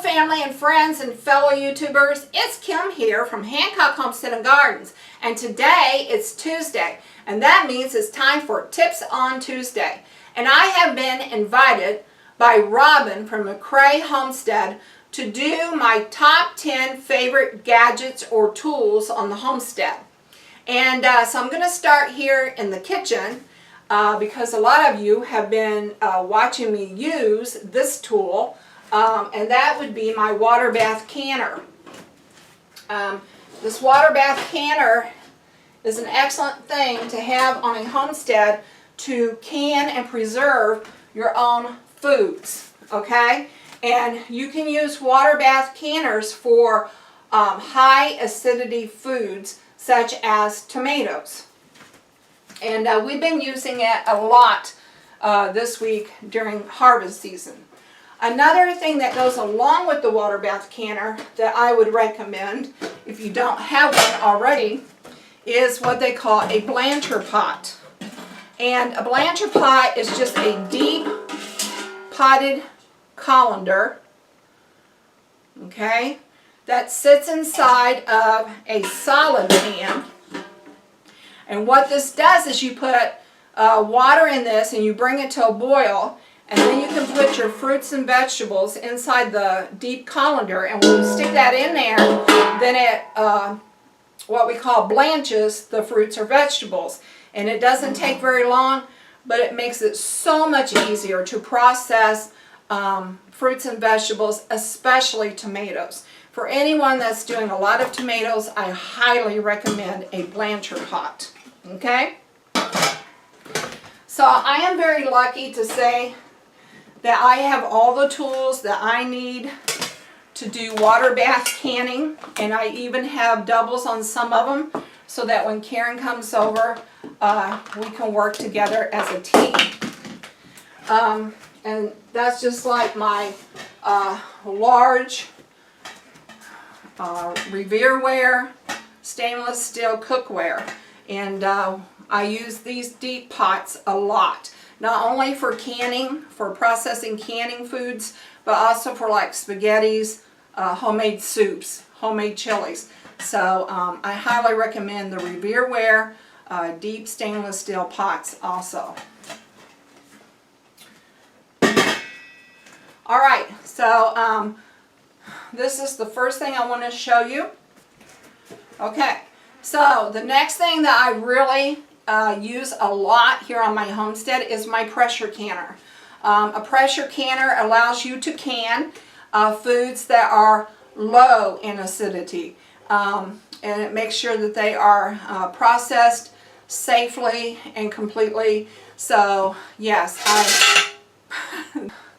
family and friends and fellow YouTubers, it's Kim here from Hancock Homestead and Gardens, and today it's Tuesday, and that means it's time for Tips on Tuesday. And I have been invited by Robin from McCray Homestead to do my top 10 favorite gadgets or tools on the homestead. And so I'm going to start here in the kitchen because a lot of you have been watching me use this tool. And that would be my water bath canner. This water bath canner is an excellent thing to have on a homestead to can and preserve your own foods, okay? And you can use water bath canners for high acidity foods such as tomatoes. And we've been using it a lot this week during harvest season. Another thing that goes along with the water bath canner that I would recommend, if you don't have one already, is what they call a blancher pot. And a blancher pot is just a deep potted colander, okay, that sits inside of a solid pan. And what this does is you put water in this and you bring it to a boil. And then you can put your fruits and vegetables inside the deep colander, and when you stick that in there, then it, what we call blanches the fruits or vegetables. And it doesn't take very long, but it makes it so much easier to process fruits and vegetables, especially tomatoes. For anyone that's doing a lot of tomatoes, I highly recommend a blancher pot, okay? So I am very lucky to say that I have all the tools that I need to do water bath canning, and I even have doubles on some of them so that when Karen comes over we can work together as a team. And that's just like my large Revereware stainless steel cookware, and I use these deep pots a lot. Not only for canning, for processing canning foods, but also for like spaghettis, homemade soups, homemade chilies. So I highly recommend the Revereware deep stainless steel pots also. Alright, so this is the first thing I want to show you. Okay, so the next thing that I really use a lot here on my homestead is my pressure canner. A pressure canner allows you to can foods that are low in acidity, and it makes sure that they are processed safely and completely. So yes,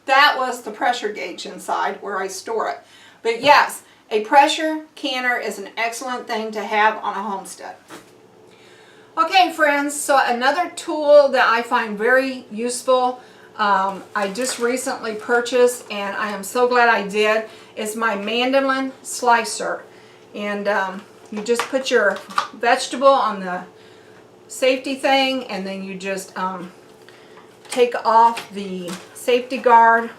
that was the pressure gauge inside where I store it. But yes, a pressure canner is an excellent thing to have on a homestead. Okay friends, so another tool that I find very useful, I just recently purchased, and I am so glad I did, is my mandolin slicer. And you just put your vegetable on the safety thing, and then you just take off the safety guard.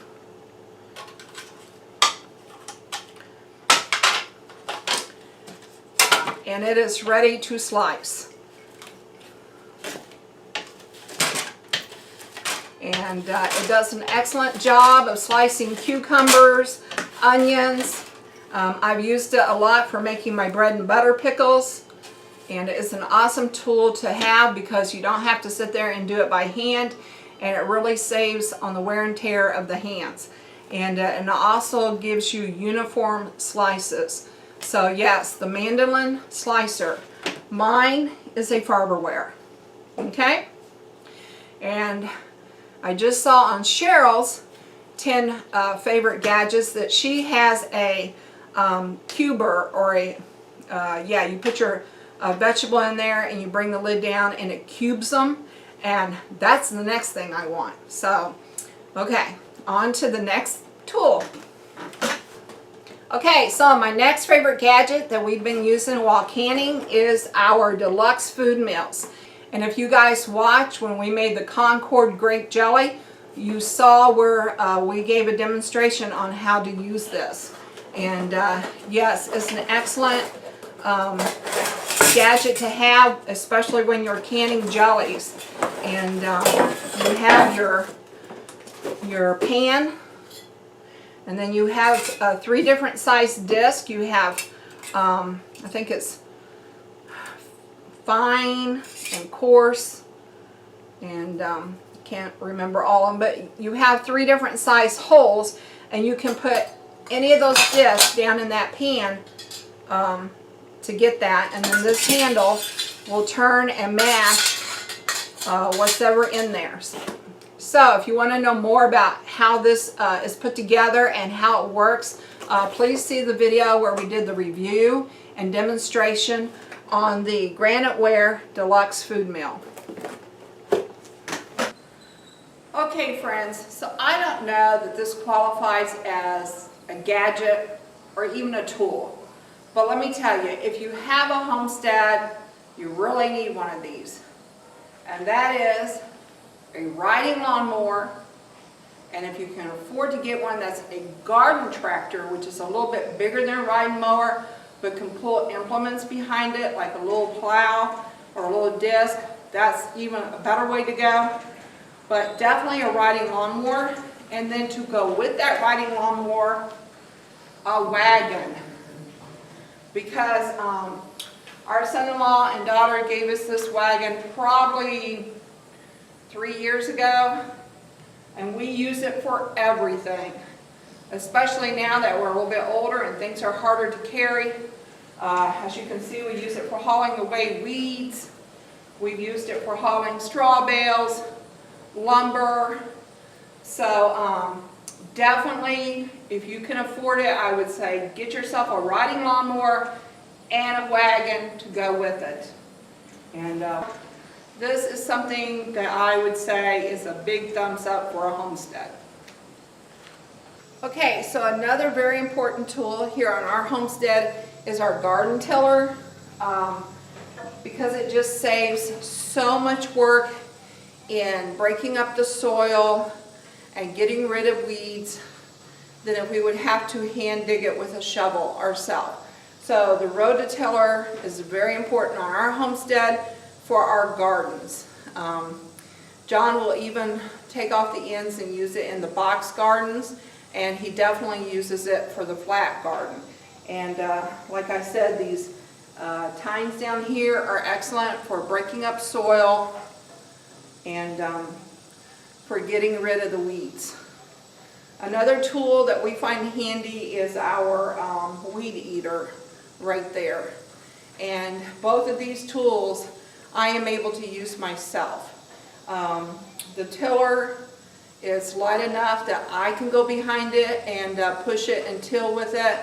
And it is ready to slice. And it does an excellent job of slicing cucumbers, onions. I've used it a lot for making my bread and butter pickles. And it is an awesome tool to have because you don't have to sit there and do it by hand. And it really saves on the wear and tear of the hands. And it also gives you uniform slices. So yes, the mandolin slicer. Mine is a Farberware. Okay? And I just saw on Cheryl's 10 favorite gadgets that she has a cuber, or a, yeah, you put your vegetable in there and you bring the lid down and it cubes them, and that's the next thing I want. So, okay, on to the next tool. Okay, so my next favorite gadget that we've been using while canning is our Deluxe food mills. And if you guys watch when we made the Concord grape jelly, you saw where we gave a demonstration on how to use this. And yes, it's an excellent gadget to have, especially when you're canning jellies. And you have your pan, and then you have 3 different size discs. You have, I think it's fine and coarse, and can't remember all of them, but you have 3 different size holes, and you can put any of those discs down in that pan to get that, and then this handle will turn and mash whatever in there. So if you want to know more about how this is put together and how it works, please see the video where we did the review and demonstration on the Graniteware Deluxe food mill. Okay friends, so I don't know that this qualifies as a gadget or even a tool. But let me tell you, if you have a Homestead, you really need one of these. And that is a riding lawnmower. And if you can afford to get one that's a garden tractor, which is a little bit bigger than a riding mower, but can pull implements behind it, like a little plow or a little disc, that's even a better way to go. But definitely a riding lawnmower. And then to go with that riding lawnmower, a wagon. Because our son-in-law and daughter gave us this wagon probably 3 years ago, and we use it for everything, especially now that we're a little bit older and things are harder to carry. As you can see, we use it for hauling away weeds. We've used it for hauling straw bales, lumber. So definitely, if you can afford it, I would say get yourself a riding lawnmower and a wagon to go with it. And this is something that I would say is a big thumbs up for a Homestead. Okay, so another very important tool here on our Homestead is our garden tiller, because it just saves so much work in breaking up the soil and getting rid of weeds than if we would have to hand dig it with a shovel ourselves. So the rototiller is very important on our Homestead for our gardens. John will even take off the ends and use it in the box gardens, and he definitely uses it for the flat garden. And like I said, these tines down here are excellent for breaking up soil and for getting rid of the weeds. Another tool that we find handy is our weed eater right there. And both of these tools I am able to use myself. The tiller is light enough that I can go behind it and push it and till with it.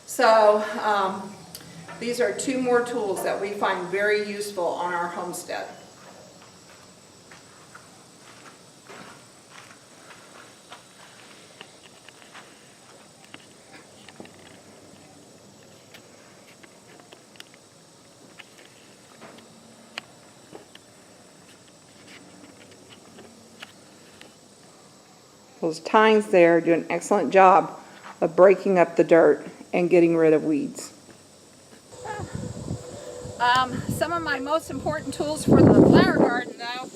So these are 2 more tools that we find very useful on our Homestead. Those tines there do an excellent job of breaking up the dirt and getting rid of weeds. Some of my most important tools for the flower garden, though,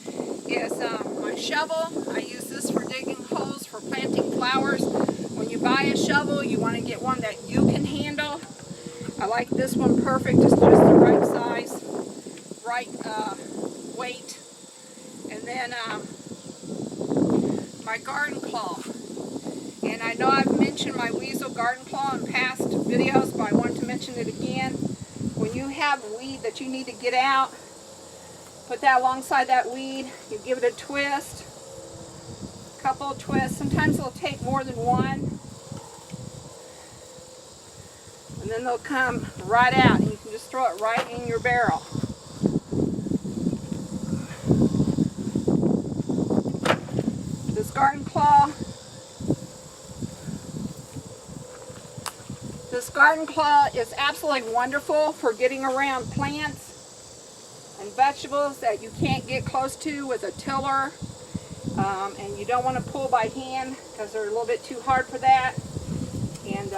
is my shovel. I use this for digging holes for planting flowers. When you buy a shovel, you want to get one that you can handle. I like this one perfect. It's just the right size, right weight. And then my garden claw. And I know I've mentioned my weasel garden claw in past videos, but I want to mention it again. When you have weed that you need to get out, put that alongside that weed, you give it a twist, a couple of twists. Sometimes it'll take more than one. And then they'll come right out, and you can just throw it right in your barrel. This garden claw is absolutely wonderful for getting around plants and vegetables that you can't get close to with a tiller. And you don't want to pull by hand because they're a little bit too hard for that. And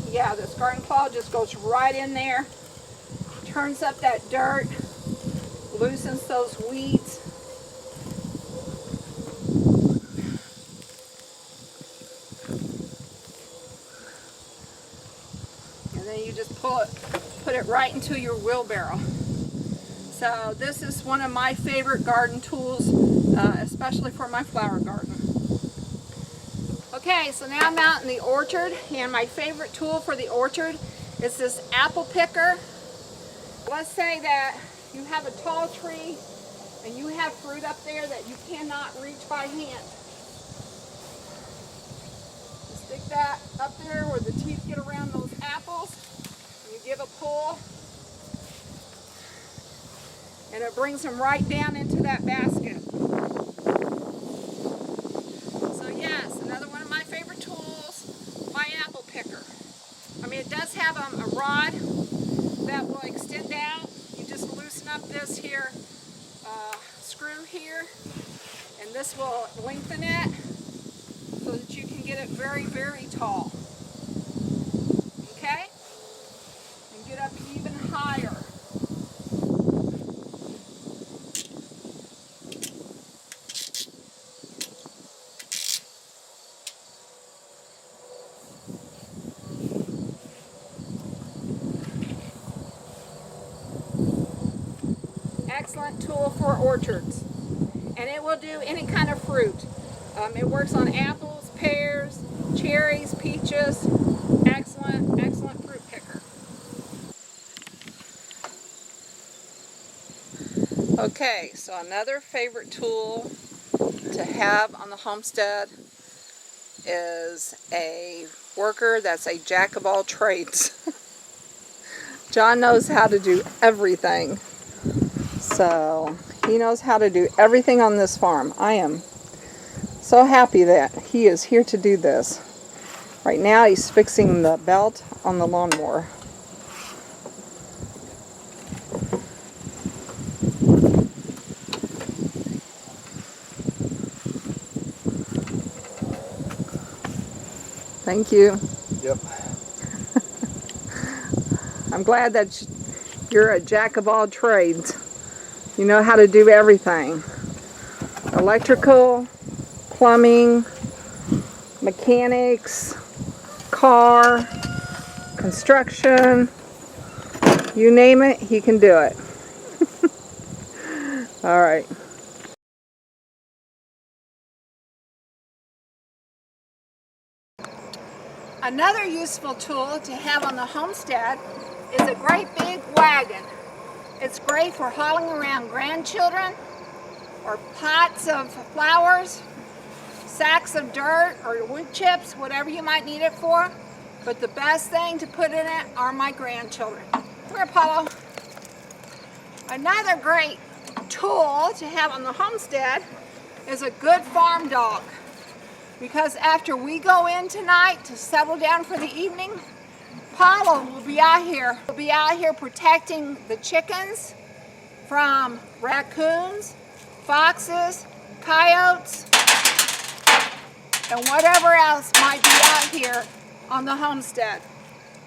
yeah, this garden plow just goes right in there, turns up that dirt, loosens those weeds. And then you just put it right into your wheelbarrow. So this is one of my favorite garden tools, especially for my flower garden. Okay, so now I'm out in the orchard, and my favorite tool for the orchard is this apple picker. Let's say that you have a tall tree and you have fruit up there that you cannot reach by hand. You stick that up there where the teeth get around those apples, and you give a pull, and it brings them right down into that basket. So yes, another one of my favorite tools, my apple picker. I mean, it does have a rod that will extend out. You just loosen up this here screw here, and this will lengthen it so that you can get it very, very tall. Okay? And get up even higher. Excellent tool for orchards, and it will do any kind of fruit. It works on apples, pears, cherries, peaches. Excellent, excellent fruit picker. Okay, so another favorite tool to have on the homestead is a worker that's a jack of all trades. John knows how to do everything. So he knows how to do everything on this farm. I am so happy that he is here to do this. Right now he's fixing the belt on the lawnmower. Thank you. Yep. I'm glad that you're a jack of all trades. You know how to do everything. Electrical, plumbing, mechanics, car, construction, you name it, he can do it. All right. Another useful tool to have on the homestead is a great big wagon. It's great for hauling around grandchildren or pots of flowers, sacks of dirt or wood chips, whatever you might need it for. But the best thing to put in it are my grandchildren. Come here, Apollo. Another great tool to have on the homestead is a good farm dog. Because after we go in tonight to settle down for the evening, Apollo will be out here. We'll be out here protecting the chickens from raccoons, foxes, coyotes, and whatever else might be out here on the homestead.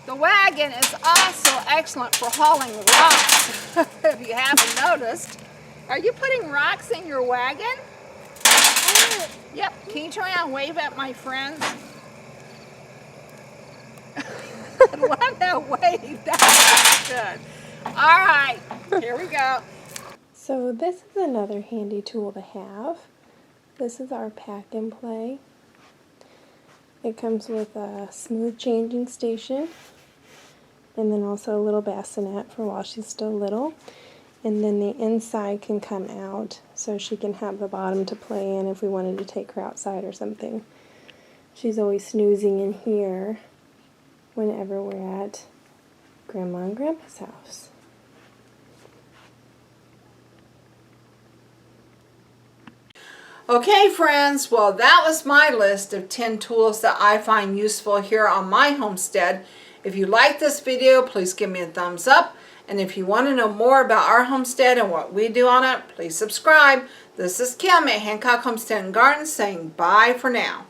The wagon is also excellent for hauling rocks, if you haven't noticed. Are you putting rocks in your wagon? Yep. Can you turn around and wave at my friends? I love that wave. That's good. All right, here we go. So this is another handy tool to have. This is our pack and play. It comes with a smooth changing station, and then also a little bassinet for while she's still little. And then the inside can come out so she can have the bottom to play in if we wanted to take her outside or something. She's always snoozing in here whenever we're at Grandma and Grandpa's house. Okay, friends, well, that was my list of 10 tools that I find useful here on my homestead. If you like this video, please give me a thumbs up. And if you want to know more about our homestead and what we do on it, please subscribe. This is Kim at Hancock Homestead and Gardens saying bye for now.